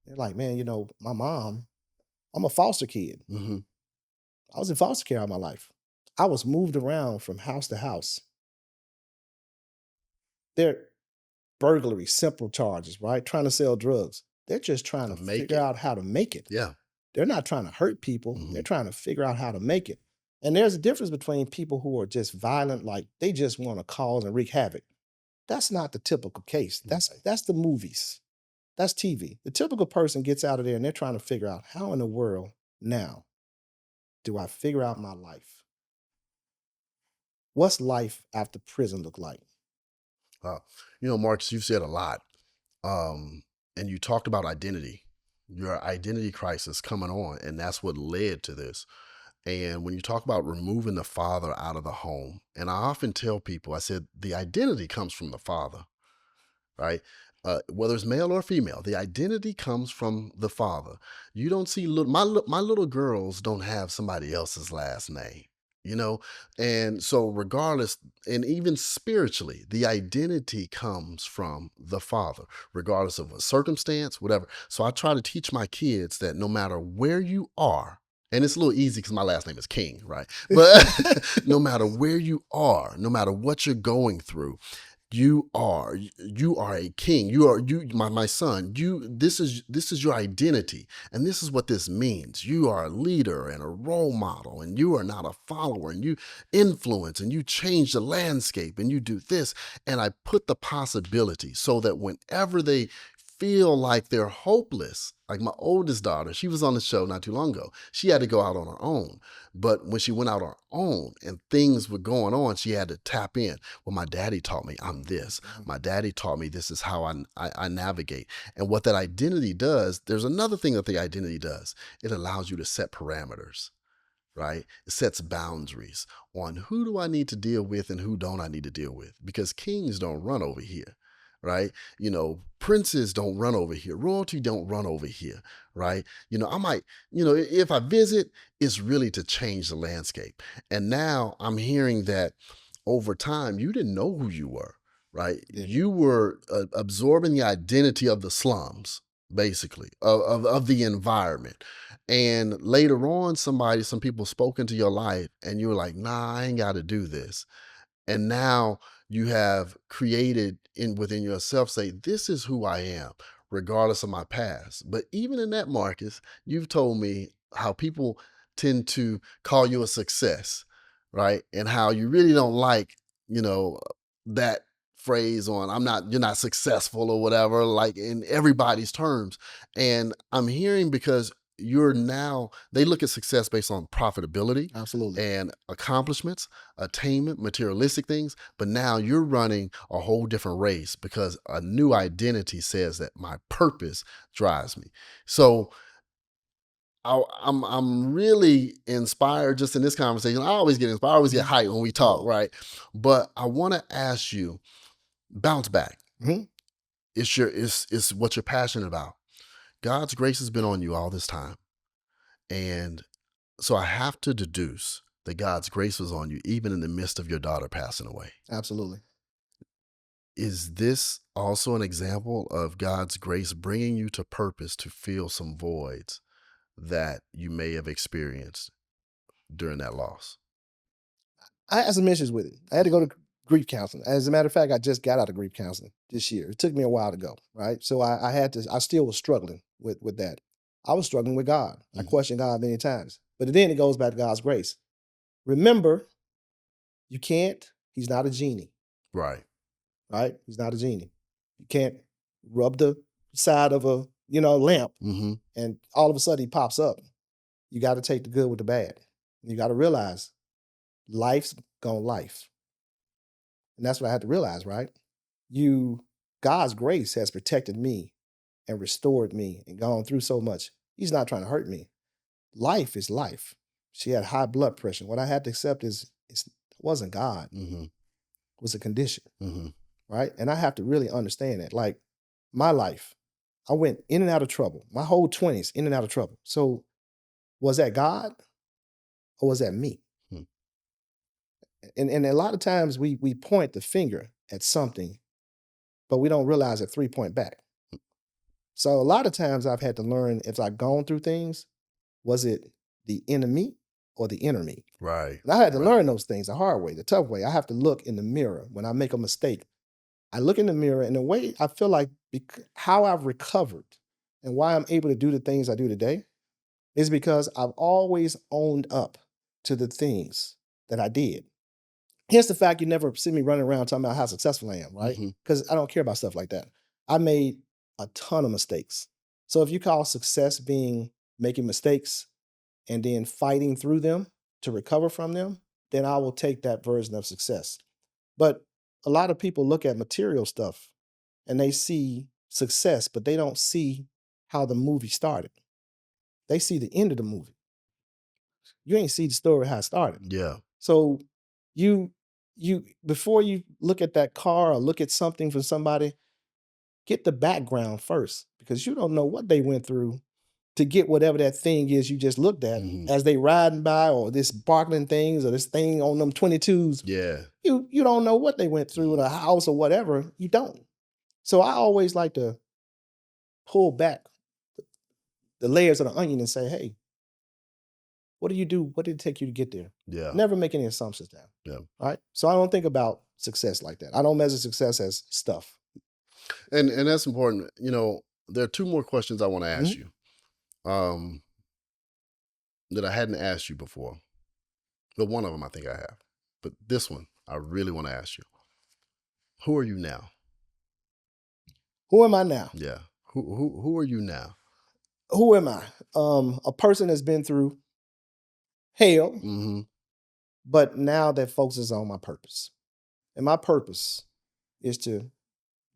they're like, man, my mom, I'm a foster kid.
Mm-hmm.
I was in foster care all my life. I was moved around from house to house. They're burglary, simple charges, right? Trying to sell drugs. They're just trying to
Make
figure
it.
out how to make it.
Yeah.
They're not trying to hurt people.
Mhm.
They're trying to figure out how to make it. And there's a difference between people who are just violent, like they just want to cause and wreak havoc. That's not the typical case. That's the movies. That's TV. The typical person gets out of there and they're trying to figure out how in the world now do I figure out my life? What's life after prison look like?
Wow. Marcus, you've said a lot. And you talked about identity, your identity crisis coming on, and that's what led to this. And when you talk about removing the father out of the home, and I often tell people, I said, the identity comes from the father, right? Whether it's male or female, the identity comes from the father. You don't see my little girls don't have somebody else's last name, you know, and so regardless, and even spiritually, the identity comes from the father, regardless of a circumstance, whatever. So I try to teach my kids that no matter where you are. And it's a little easy because my last name is King, right? But no matter where you are, no matter what you're going through, you are a king. My son. This is your identity, and this is what this means. You are a leader and a role model, and you are not a follower, and you influence and you change the landscape, and you do this. And I put the possibility so that whenever they feel like they're hopeless, like my oldest daughter, she was on the show not too long ago. She had to go out on her own. But when she went out on her own and things were going on, she had to tap in. Well, my daddy taught me I'm this. My daddy taught me this is how I navigate. And what that identity does, there's another thing that the identity does. It allows you to set parameters, right? It sets boundaries on who do I need to deal with and who don't I need to deal with. Because kings don't run over here, right? Princes don't run over here. Royalty don't run over here, right? I might, if I visit, it's really to change the landscape. And now I'm hearing that over time, you didn't know who you were, right?
Yeah.
You were absorbing the identity of the slums, basically, of the environment. And later on, some people spoke into your life and you were like, nah, I ain't got to do this. And now you have created within yourself, say, this is who I am, regardless of my past. But even in that, Marcus, you've told me how people tend to call you a success, right? And how you really don't like, you know, that phrase on you're not successful or whatever, like in everybody's terms. And I'm hearing because they look at success based on profitability
Absolutely.
and accomplishments, attainment, materialistic things. But now you're running a whole different race because a new identity says that my purpose drives me. So I'm really inspired just in this conversation. I always get inspired, I always get hyped when we talk,
Oh.
right? But I want to ask you, bounce back.
Mhm.
It's what you're passionate about. God's grace has been on you all this time. And so I have to deduce that God's grace was on you even in the midst of your daughter passing away.
Absolutely.
Is this also an example of God's grace bringing you to purpose to fill some voids that you may have experienced during that loss?
I had some issues with it. I had to go to grief counseling. As a matter of fact, I just got out of grief counseling this year. It took me a while to go, right? So I had to, I still was struggling with that. I was struggling with God. I
Mhm.
questioned God many times. But then it goes back to God's grace. Remember, he's not a genie,
Right.
right? He's not a genie. You can't rub the side of a, lamp
Mm-hmm.
and all of a sudden he pops up. You got to take the good with the bad. You got to realize life's gonna life. And that's what I had to realize, right? God's grace has protected me and restored me and gone through so much. He's not trying to hurt me. Life is life. She had high blood pressure. What I had to accept it wasn't God.
Mm-hmm.
It was a condition,
Mm-hmm.
right? And I have to really understand that. Like my life, I went in and out of trouble. My whole 20s, in and out of trouble. So was that God or was that me?
Hmm.
And a lot of times we point the finger at something, but we don't realize that 3 point back. So a lot of times I've had to learn if I've gone through things, was it the enemy or the inner me?
Right.
And I had to
Right.
learn those things the hard way, the tough way. I have to look in the mirror when I make a mistake. I look in the mirror, and the way I feel like how I've recovered and why I'm able to do the things I do today is because I've always owned up to the things that I did. Here's the fact: you never see me running around talking about how successful I am, right?
Mm-hmm.
Because I don't care about stuff like that. I made a ton of mistakes. So if you call success being making mistakes and then fighting through them to recover from them, then I will take that version of success. But a lot of people look at material stuff and they see success, but they don't see how the movie started. They see the end of the movie. You ain't see the story how it started.
Yeah.
So you before you look at that car or look at something from somebody, get the background first because you don't know what they went through to get whatever that thing is you just looked at
Mm-hmm.
as they riding by, or this sparkling things or this thing on them 22s.
Yeah.
You don't know what they went through in a house or whatever. You don't. So I always like to pull back the layers of the onion and say, hey, what do you do? What did it take you to get there?
Yeah.
Never make any assumptions down.
Yeah.
Right. So I don't think about success like that. I don't measure success as stuff.
And that's important. There are two more questions I want to ask you. That I hadn't asked you before. But one of them I think I have. But this one I really want to ask you. Who are you now?
Who am I now?
Yeah. Who are you now?
Who am I? A person that's been through hell,
Mm-hmm.
but now that focuses on my purpose. And my purpose is to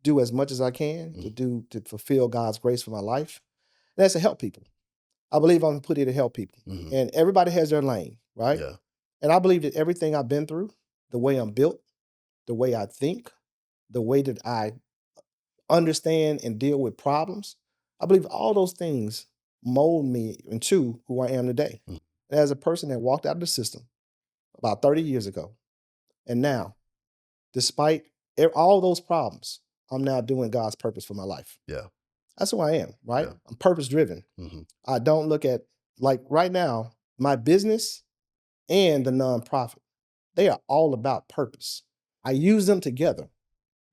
do as much as I can to fulfill God's grace for my life. And that's to help people. I believe I'm put here to help people.
Mm-hmm.
And everybody has their lane, right?
Yeah.
And I believe that everything I've been through, the way I'm built, the way I think, the way that I understand and deal with problems, I believe all those things mold me into who I am today.
Mm.
And as a person that walked out of the system about 30 years ago, and now, despite all those problems, I'm now doing God's purpose for my life.
Yeah.
That's who I am, right?
Yeah.
I'm purpose driven.
Mm-hmm.
I don't look at, like right now, my business and the nonprofit, they are all about purpose. I use them together.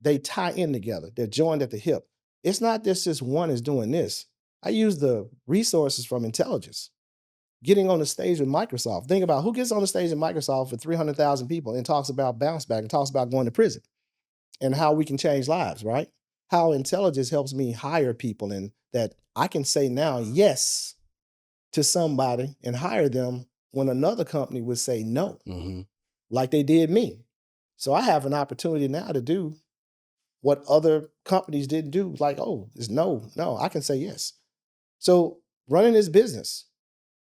They tie in together. They're joined at the hip. It's not just one is doing this. I use the resources from intelligence. Getting on the stage with Microsoft. Think about who gets on the stage at Microsoft with 300,000 people and talks about bounce back and talks about going to prison and how we can change lives, right? How intelligence helps me hire people and that I can say now yes to somebody and hire them when another company would say no,
Mm-hmm.
like they did me. So I have an opportunity now to do what other companies didn't do. Like, oh, it's no, I can say yes. So running this business,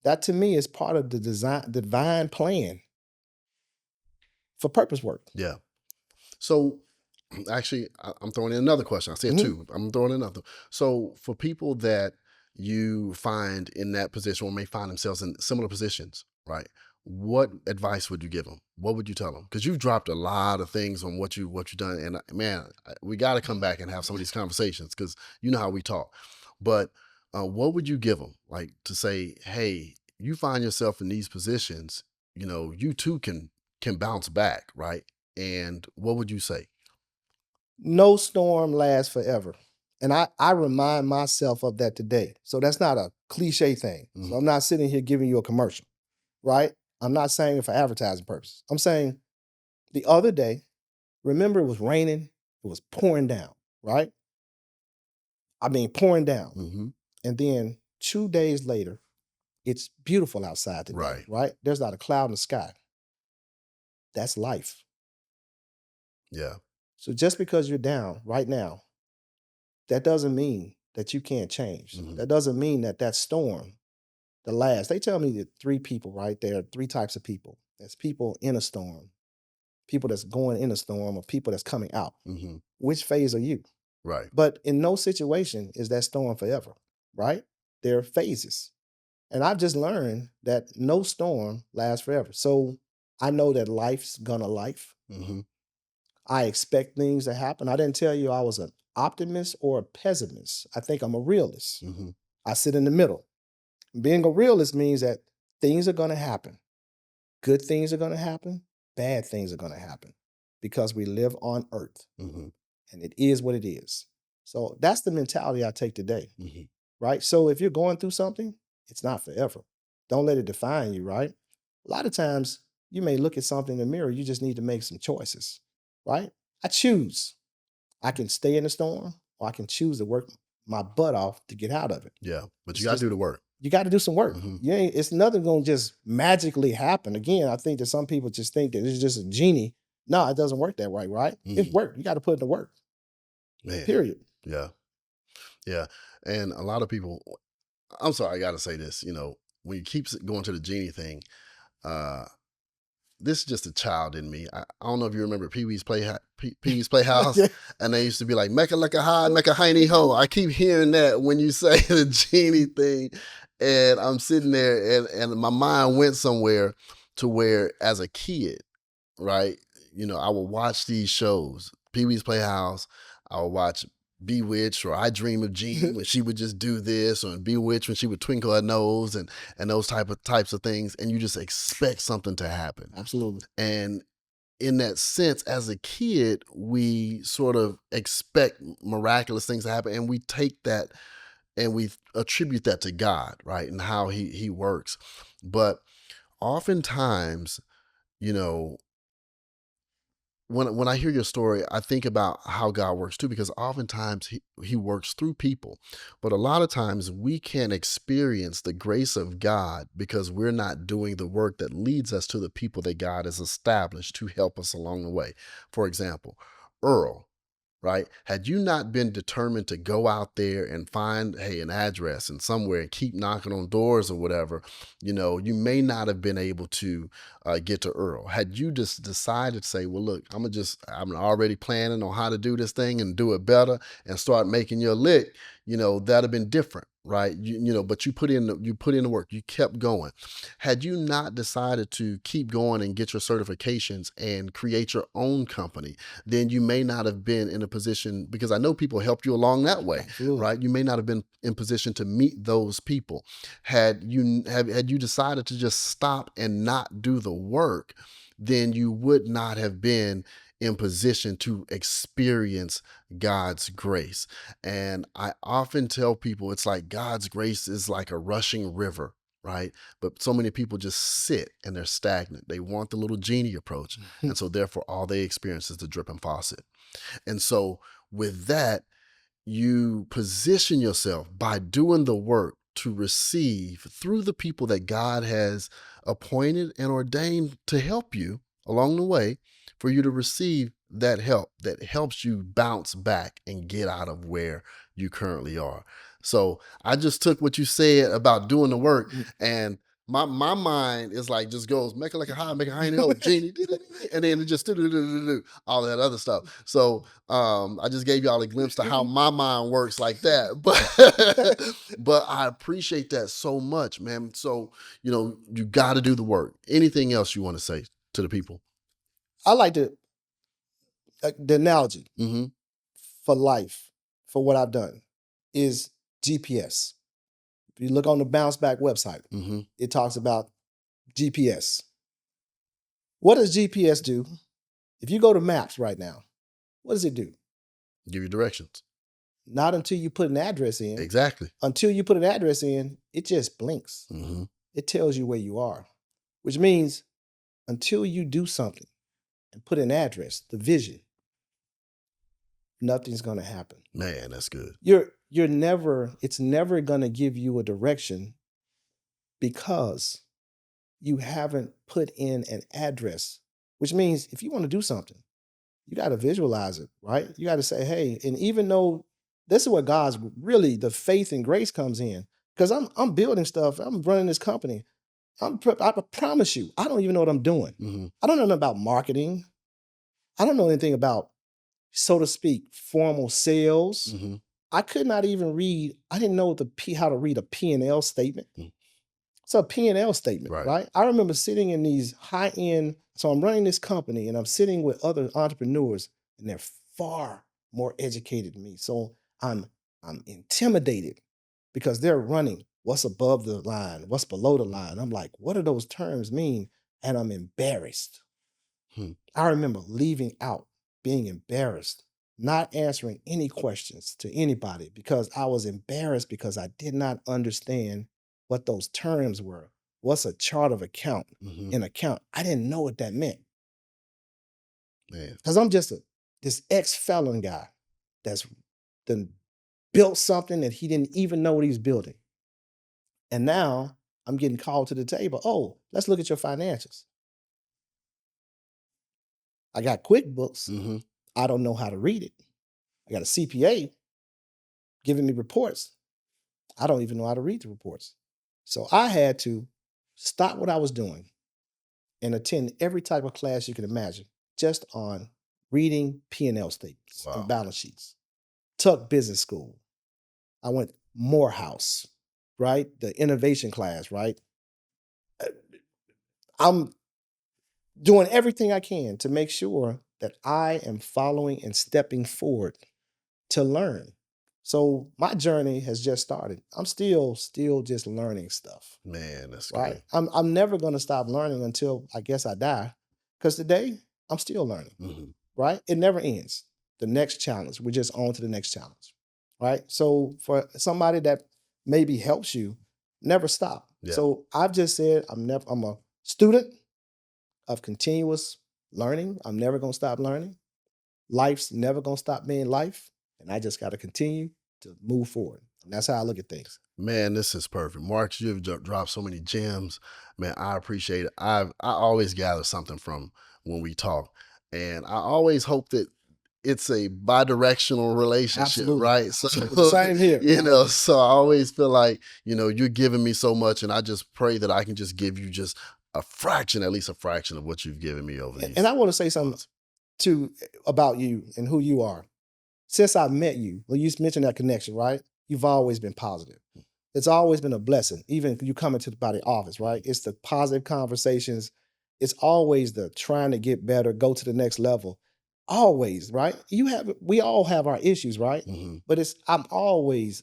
that to me is part of the divine plan for purpose work.
Yeah. So actually, I'm throwing in another question. I said
Mhm.
two. I'm throwing in another. So for people that you find in that position or may find themselves in similar positions, right? What advice would you give them? What would you tell them? Because you've dropped a lot of things on what you've done, and man, we got to come back and have some of these conversations because you know how we talk. But what would you give them, like to say, hey, you find yourself in these positions, you too can bounce back, right? And what would you say?
No storm lasts forever. And I remind myself of that today. So that's not a cliche thing. So
Mhm.
I'm not sitting here giving you a commercial, right? I'm not saying it for advertising purposes. I'm saying the other day, remember it was raining, it was pouring down, right? I mean, pouring down.
Mhm.
And then 2 days later, it's beautiful outside today,
Right.
right? There's not a cloud in the sky. That's life.
Yeah.
So just because you're down right now, that doesn't mean that you can't change.
Mhm.
That doesn't mean that that storm, the last, they tell me that three people, right? There are three types of people. There's people in a storm, people that's going in a storm, or people that's coming out.
Mhm.
Which phase are you?
Right.
But in no situation is that storm forever, right? There are phases. And I've just learned that no storm lasts forever. So I know that life's gonna life.
Mhm.
I expect things to happen. I didn't tell you I was an optimist or a pessimist. I think I'm a realist.
Mhm.
I sit in the middle. Being a realist means that things are going to happen. Good things are going to happen. Bad things are going to happen because we live on earth
Mhm.
and it is what it is. So that's the mentality I take today,
Mhm.
right? So if you're going through something, it's not forever. Don't let it define you, right? A lot of times you may look at something in the mirror, you just need to make some choices, right? I choose. I can stay in the storm or I can choose to work my butt off to get out of it.
Yeah. But you
It's
got to
just
do the work.
you got to do some work.
Mhm.
You ain't, it's nothing gonna just magically happen. Again, I think that some people just think that it's just a genie. No, it doesn't work that way, right? It's
Mhm.
work. You got to put in the work.
Man.
Period.
Yeah. Yeah. And a lot of people, I'm sorry, I got to say this, when you keep going to the genie thing, uh this is just a child in me. I don't know if you remember Pee Wee's Playhouse,
Yeah.
and they used to be like "Mecca like a high, Mecca hiney ho." I keep hearing that when you say the genie thing, and I'm sitting there, and my mind went somewhere to where, as a kid, right? I would watch these shows, Pee Wee's Playhouse. I would watch Bewitched or I Dream of Jeannie when she would just do this, or Bewitched when she would twinkle her nose, and those types of things, and you just expect something to happen.
Absolutely.
And in that sense, as a kid, we sort of expect miraculous things to happen, and we take that and we attribute that to God, right? And how he works. But oftentimes, you know, when I hear your story, I think about how God works too, because oftentimes he works through people. But a lot of times we can't experience the grace of God because we're not doing the work that leads us to the people that God has established to help us along the way. For example, Earl, right? Had you not been determined to go out there and find, hey, an address and somewhere and keep knocking on doors or whatever, you may not have been able to get to Earl. Had you just decided to say, well, look, I'm already planning on how to do this thing and do it better and start making your lick, that'd have been different. Right. But you put in the work, you kept going. Had you not decided to keep going and get your certifications and create your own company, then you may not have been in a position, because I know people helped you along that way,
Absolutely.
right? You may not have been in position to meet those people. Had you decided to just stop and not do the work, then you would not have been in position to experience God's grace. And I often tell people it's like God's grace is like a rushing river, right? But so many people just sit and they're stagnant. They want the little genie approach. And so, therefore, all they experience is the dripping faucet. And so, with that, you position yourself by doing the work to receive through the people that God has appointed and ordained to help you along the way, for you to receive that help that helps you bounce back and get out of where you currently are. So I just took what you said about doing the work, and my mind is like, just goes make it like a high, make a high hell genie, and then it just all that other stuff. So I just gave y'all a glimpse to how my mind works like that. But I appreciate that so much, man. So, you got to do the work. Anything else you want to say to the people?
I like the analogy
Mm-hmm.
for life, for what I've done, is GPS. If you look on the Bounce Back website,
Mm-hmm.
it talks about GPS. What does GPS do? If you go to Maps right now, what does it do?
Give you directions.
Not until you put an address in.
Exactly.
Until you put an address in, it just blinks.
Mm-hmm.
It tells you where you are, which means until you do something and put an address, the vision, nothing's going to happen.
Man, that's good.
It's never going to give you a direction because you haven't put in an address, which means if you want to do something, you got to visualize it, right? You got to say, hey, and even though this is where God's really, the faith and grace comes in, because I'm building stuff, I'm running this company. I promise you, I don't even know what I'm doing.
Mm-hmm.
I don't know nothing about marketing. I don't know anything about, so to speak, formal sales.
Mm-hmm.
I could not even read. I didn't know how to read a P&L statement.
Mm.
It's a P&L statement,
Right.
right? I remember sitting in these high-end, so I'm running this company and I'm sitting with other entrepreneurs and they're far more educated than me. So I'm intimidated because they're running what's above the line, what's below the line. I'm like, what do those terms mean? And I'm embarrassed. I remember leaving out, being embarrassed, not answering any questions to anybody because I was embarrassed because I did not understand what those terms were. What's a chart of account?
Mm-hmm.
An account. I didn't know what that meant.
Man.
Because I'm just this ex-felon guy that's done built something that he didn't even know what he was building. And now I'm getting called to the table. Oh, let's look at your financials. I got QuickBooks.
Mm-hmm.
I don't know how to read it. I got a CPA giving me reports. I don't even know how to read the reports. So I had to stop what I was doing and attend every type of class you can imagine just on reading P&L statements
Wow.
and balance sheets. Tuck Business School. I went Morehouse, right? The innovation class, right? I'm doing everything I can to make sure that I am following and stepping forward to learn. So my journey has just started. I'm still just learning stuff.
Man, that's
right.
good.
I'm never going to stop learning until I guess I die, because today I'm still learning.
Mm-hmm.
Right? It never ends. The next challenge, we're just on to the next challenge. Right? So for somebody that maybe helps you, never stop.
Yeah.
So I've just said I'm a student of continuous learning. I'm never going to stop learning. Life's never going to stop being life. And I just got to continue to move forward. And that's how I look at things.
Man, this is perfect. Mark, you've dropped so many gems. Man, I appreciate it. I always gather something from when we talk. And I always hope that it's a bi-directional relationship,
Absolutely.
right? So
Same here.
So I always feel like, you're giving me so much, and I just pray that I can just give you just a fraction, at least a fraction of what you've given me over these.
And I want to say something about you and who you are. Since I met you, well, you mentioned that connection, right? You've always been positive. It's always been a blessing. Even you come into the body office, right? It's the positive conversations. It's always the trying to get better, go to the next level. Always, right? We all have our issues, right?
Mm-hmm.
But I'm always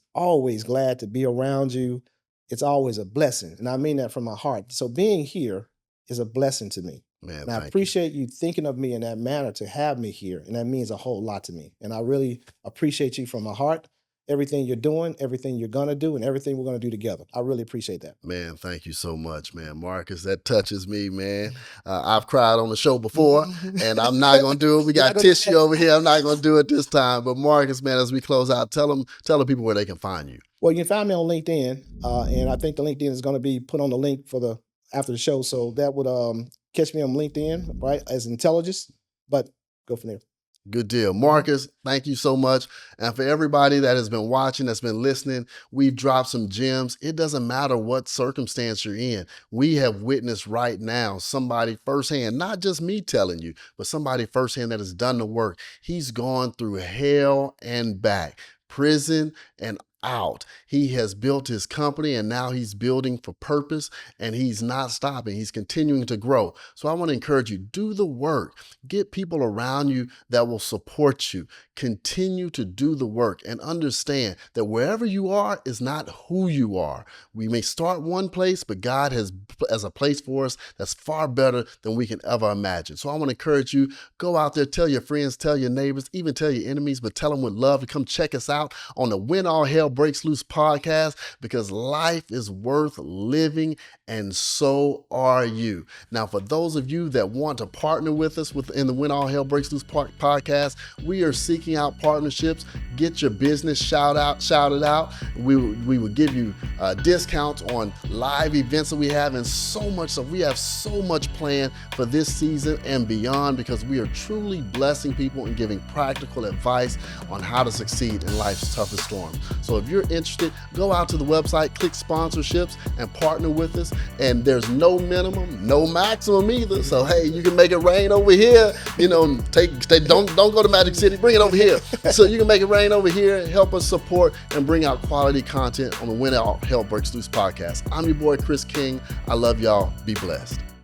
glad to be around you. It's always a blessing. And I mean that from my heart. So being here is a blessing to me.
Man,
And I
thank you.
appreciate you thinking of me in that manner to have me here. And that means a whole lot to me. And I really appreciate you from my heart, everything you're doing, everything you're going to do, and everything we're going to do together. I really appreciate that.
Man, thank you so much, man. Marcus, that touches me, man. I've cried on the show before, and I'm not going to do it. We
You're not
got
gonna do
tissue
that.
over here. I'm not going to do it this time. But Marcus, man, as we close out, tell the people where they can find you.
Well, you can find me on LinkedIn, and I think the LinkedIn is going to be put on the link for the after the show, so that would catch me on LinkedIn, right, as intelligence. But go from there.
Good deal. Marcus, thank you so much. And for everybody that has been watching, that's been listening, we've dropped some gems. It doesn't matter what circumstance you're in. We have witnessed right now somebody firsthand, not just me telling you, but somebody firsthand that has done the work. He's gone through hell and back, prison and out. He has built his company and now he's building for purpose and he's not stopping. He's continuing to grow. So I want to encourage you, do the work. Get people around you that will support you. Continue to do the work and understand that wherever you are is not who you are. We may start one place, but God has a place for us that's far better than we can ever imagine. So I want to encourage you, go out there, tell your friends, tell your neighbors, even tell your enemies, but tell them with love to come check us out on the When All Hell Breaks Loose podcast, because life is worth living and so are you. Now, for those of you that want to partner with us within the When All Hell Breaks Loose podcast, we are seeking out partnerships. Get your business shouted out. We will give you discounts on live events that we have and so much. So we have so much planned for this season and beyond, because we are truly blessing people and giving practical advice on how to succeed in life's toughest storms. So if you're interested, go out to the website, click sponsorships, and partner with us. And there's no minimum, no maximum either. So hey, you can make it rain over here. You know, don't go to Magic City, bring it over here. So you can make it rain over here, help us support and bring out quality content on the When All Hell Breaks Loose podcast. I'm your boy Chris King. I love y'all. Be blessed.